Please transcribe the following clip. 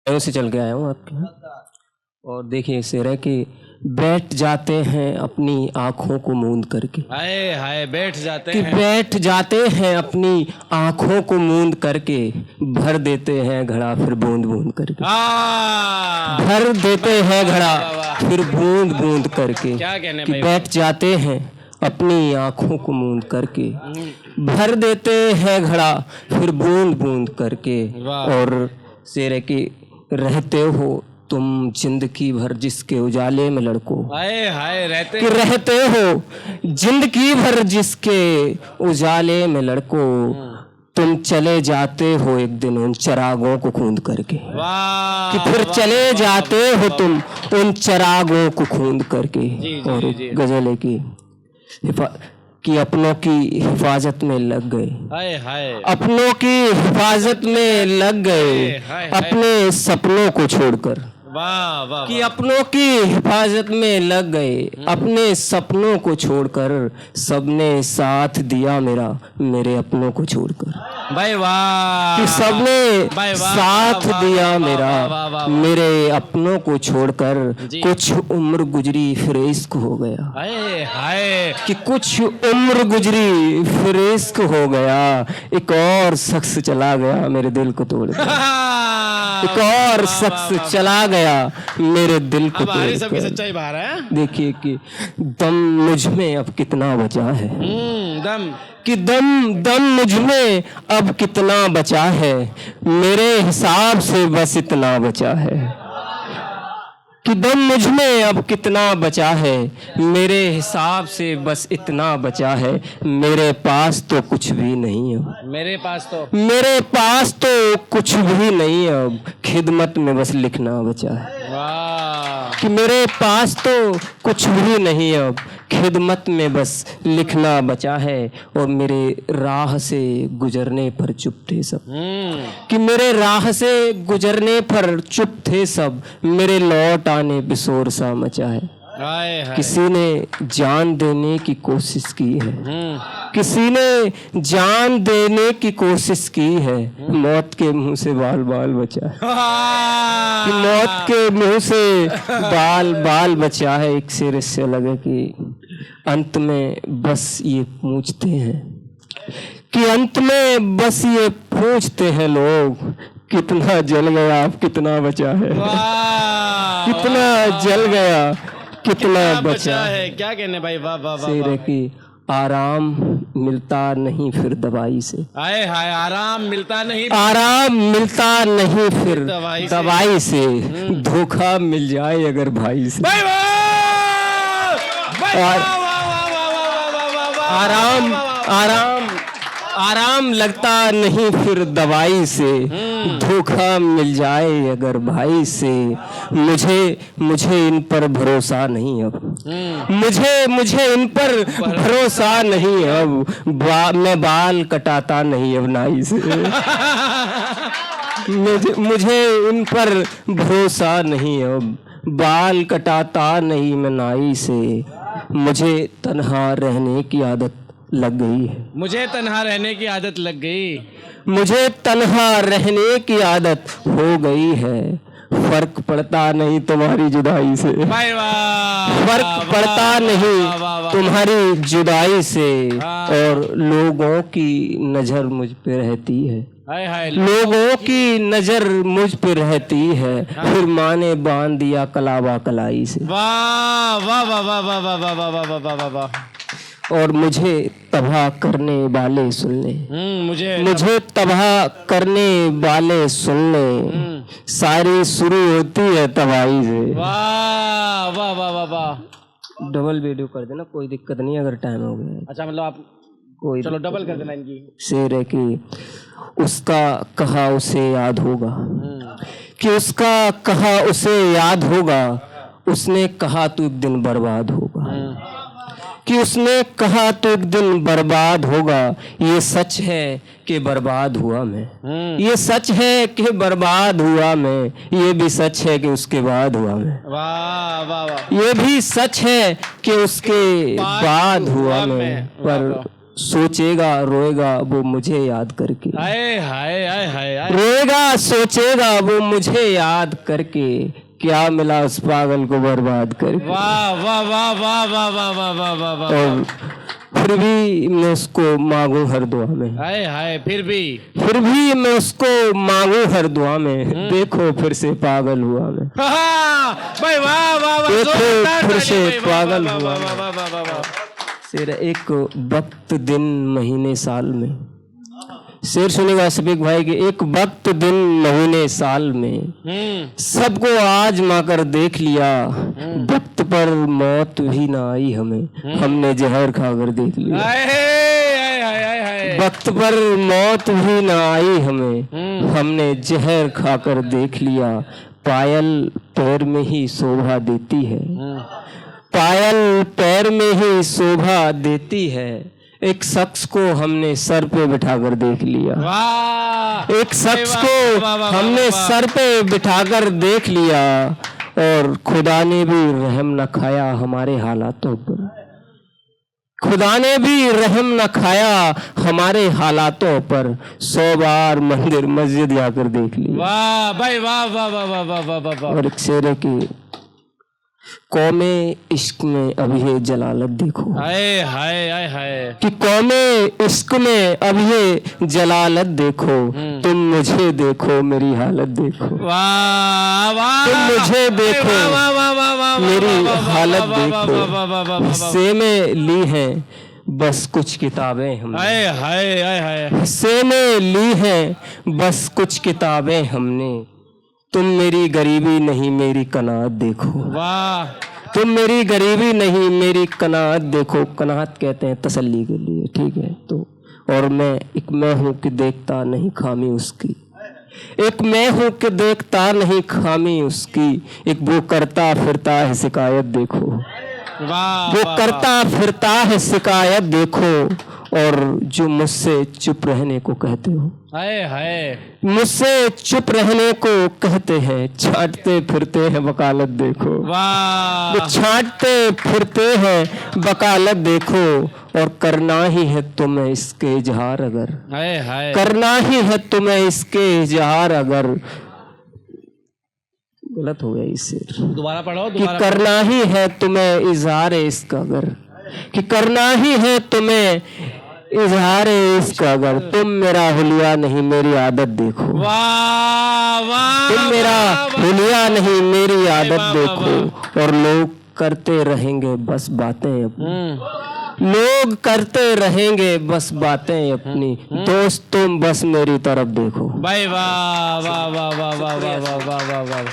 से चल के आया हूँ आपके यहाँ। और देखिए शेर है कि बैठ जाते हैं अपनी आंखों को मूंद करके। हाय हाय बैठ जाते कि हैं। बैठ जाते हैं अपनी आंखों को मूंद करके, भर देते हैं घड़ा फिर बूंद बूंद करके। भर देते हैं घड़ा फिर बूंद बूंद करके। क्या कहने कि भाई? बैठ जाते हैं अपनी आंखों को मूंद करके, भर देते हैं घड़ा फिर बूंद बूंद करके। और शेर है कि रहते हो तुम जिंदगी भर जिसके उजाले में लड़को। हाय हाय कि रहते हो जिंदगी भर जिसके उजाले में लड़को, तुम चले जाते हो एक दिन उन चरागों को खूंद करके। वाह, कि फिर चले जाते हो तुम उन चरागों को खूंद करके। और गजल है कि अपनों की हिफाजत में लग गए। हाय हाय अपनों की हिफाजत में लग गए, अपने सपनों को छोड़कर। वाह वाह कि अपनों की हिफाजत में लग गए, अपने सपनों को छोड़कर। सबने साथ दिया मेरा मेरे अपनों को छोड़कर। भाई वाह। कि सबने साथ दिया मेरा मेरे अपनों को छोड़कर। कुछ उम्र गुजरी फिर इश्क हो गया। हाय हाय कि कुछ उम्र गुजरी फिर इश्क हो गया, एक और शख्स चला गया मेरे दिल को तोड़ कर। एक और शख्स चला गया मेरे दिल को तोड़ कर। सबकी सच्चाई बाहर है। देखिए कि दम मुझ में अब कितना बचा है। दम कि दम मुझ में अब कितना बचा है, मेरे हिसाब से बस इतना बचा है। कि दम मुझ में अब कितना बचा है, मेरे हिसाब से बस इतना बचा है। मेरे पास तो कुछ भी नहीं अब। मेरे पास तो कुछ भी नहीं अब, खिदमत में बस लिखना बचा है। वाह। कि मेरे पास तो कुछ भी नहीं अब, खिदमत में बस लिखना बचा है। और मेरे राह से गुजरने पर चुप थे सब। कि मेरे राह से गुजरने पर चुप थे सब, मेरे लौट आने पे शोर सा मचा है। किसी ने जान देने की कोशिश की है, किसी ने जान देने की कोशिश की है, मौत के मुंह से बाल बाल बचा है। कि मौत के मुंह से बाल बाल बचा है। एक शेर इससे लगे कि अंत में बस ये पूछते हैं, कि अंत में बस ये पूछते हैं लोग, कितना जल गया अब कितना बचा है। कितना जल गया कितना बचा है। क्या कहने भाई? वाह वाह वाह। शेर है कि आराम मिलता नहीं फिर दवाई से। हाय हाय आराम मिलता नहीं फिर दवाई से। धोखा मिल जाए अगर भाई से। आराम लगता नहीं फिर दवाई से। धोखा मिल जाए अगर भाई से। मुझे इन पर भरोसा नहीं अब। मुझे इन पर भरोसा नहीं अब। मैं बाल कटाता नहीं अब नाई से। मुझे इन पर भरोसा नहीं अब, बाल कटाता नहीं मैं नाई से। मुझे तन्हा रहने की आदत लग गई है। मुझे तन्हा रहने की आदत लग गई। मुझे तन्हा रहने की आदत हो गई है। फर्क पड़ता नहीं तुम्हारी जुदाई से। फर्क पड़ता नहीं तुम्हारी जुदाई से। और लोगों की नजर मुझ पे रहती है। लोगों की नजर मुझ पे रहती है। फिर माँ ने बांध दिया कलावा कलाई से। वाह वाह वाह वाह वाह वाह वाह वाह वाह वाह वाह वाह। और मुझे तबाह करने वाले सुन ले। मुझे तबाह करने वाले सुन ले। सारी शुरू होती है तबाही से। वाह वाह वाह वाह वाह। डबल वीडियो कर देना, कोई दिक्कत नहीं अगर टाइम हो गया। अच्छा मतलब आप कोई चलो डबल कर देना इनकी। शेर है कि उसका कहा उसे याद होगा। कि उसका कहा उसे याद होगा, उसने कहा तू एक दिन बर्बाद होगा। कि उसने कहा तो एक दिन बर्बाद होगा। ये सच है कि बर्बाद हुआ मैं। ये सच है कि बर्बाद हुआ मैं। ये भी सच है कि उसके बाद हुआ मैं। वाह वाह वाह। ये भी सच है कि उसके बाद हुआ मैं। पर सोचेगा रोएगा वो मुझे याद करके, हाय हाय हाय हाय हाय। रोएगा सोचेगा वो मुझे याद करके, क्या मिला उस पागल को बर्बाद करके। वाह वाह वाह वाह वाह वाह वाह वाह वाह वाह। और फिर भी मैं उसको मांगू हर दुआ में, हाय हाय, फिर भी मैं उसको मांगू हर दुआ में, देखो फिर से पागल हुआ मैं, हाँ, भाई वाह वाह वाह, देखो जोरदार फिर ताली से भाई, वाह, पागल वाह, हुआ वाह, मैं। वाह, वाह, वाह, वाह। शेर एक वक्त दिन महीने साल में, शेर सुनेगा सफीक भाई कि एक वक्त दिन महीने साल में, सबको आजमा कर देख लिया, वक्त पर मौत भी ना आई हमें, हमने जहर खाकर देख लिया। हाय हाय हाय हाय हाय। वक्त पर मौत भी ना आई हमें, हमने जहर खाकर देख लिया, पायल पैर में ही शोभा देती है, पायल पैर में ही शोभा देती है, एक शख्स को हमने सर पे बिठाकर देख लिया, वाह, एक शख्स वाह, को वाह, वाह, हमने वाह। सर पे बिठाकर देख लिया, और खुदा ने भी रहम न खाया हमारे हालातों पर, खुदा ने भी रहम न खाया हमारे हालातों पर, 100 बार मंदिर मस्जिद जाकर देख लिया। वाह भाई वाह वाह वाह वाह वाह वाह वाह वाह। और एक शेर है कि कौमे इश्क में अभी ये जलालत देखो, हाय हाय हाय हाय। कि कौमे इश्क में अब ये जलालत देखो, तुम मुझे देखो मेरी हालत देखो, वाह वाह, तुम मुझे देखो वाह वाह वाह वाह वाह, मेरी वाह, वाह, हालत वाह, वाह, वाह, वाह, वाह, वाह, देखो, वाह। हिस्से में ली हैं बस कुछ किताबें हमने, हाय हाय हाय हाय। हिस्से में ली हैं बस कुछ किताबें हमने, तुम मेरी गरीबी नहीं मेरी कनात देखो, वाह, तुम मेरी गरीबी नहीं मेरी कनात देखो, कनात कहते हैं तसल्ली के लिए, ठीक है। तो और मैं हूँ कि देखता नहीं खामी उसकी, एक मैं हूँ कि देखता नहीं खामी उसकी, एक वो करता फिरता है शिकायत देखो, वाह वो वाह, करता फिरता है शिकायत देखो, और जो मुझसे चुप रहने को कहते हो, हाय हाय। मुझसे चुप रहने को कहते हैं, छांटते फिरते हैं वकालत देखो, वाह, वो छांटते फिरते हैं वकालत देखो, और करना ही है तुम्हें इसके इजहार अगर, हाय हाय। करना ही है तुम्हें इसके इजहार अगर, गलत हो गया इससे, दोबारा पढ़ो, कि दोबारा करना ही है तुम्हें इजहार इसका अगर, कि करना ही है तुम्हें इजहार इसका अगर, तुम मेरा हुलिया नहीं मेरी आदत देखो, वाह वाह, तुम मेरा हुलिया नहीं मेरी आदत वाह, देखो, और लोग करते रहेंगे बस बातें अपनी, लोग करते रहेंगे बस बातें अपनी, दोस्त तुम बस मेरी तरफ देखो। भाई वाह वाह वाह वाह वाह वाह वाह वाह वाह।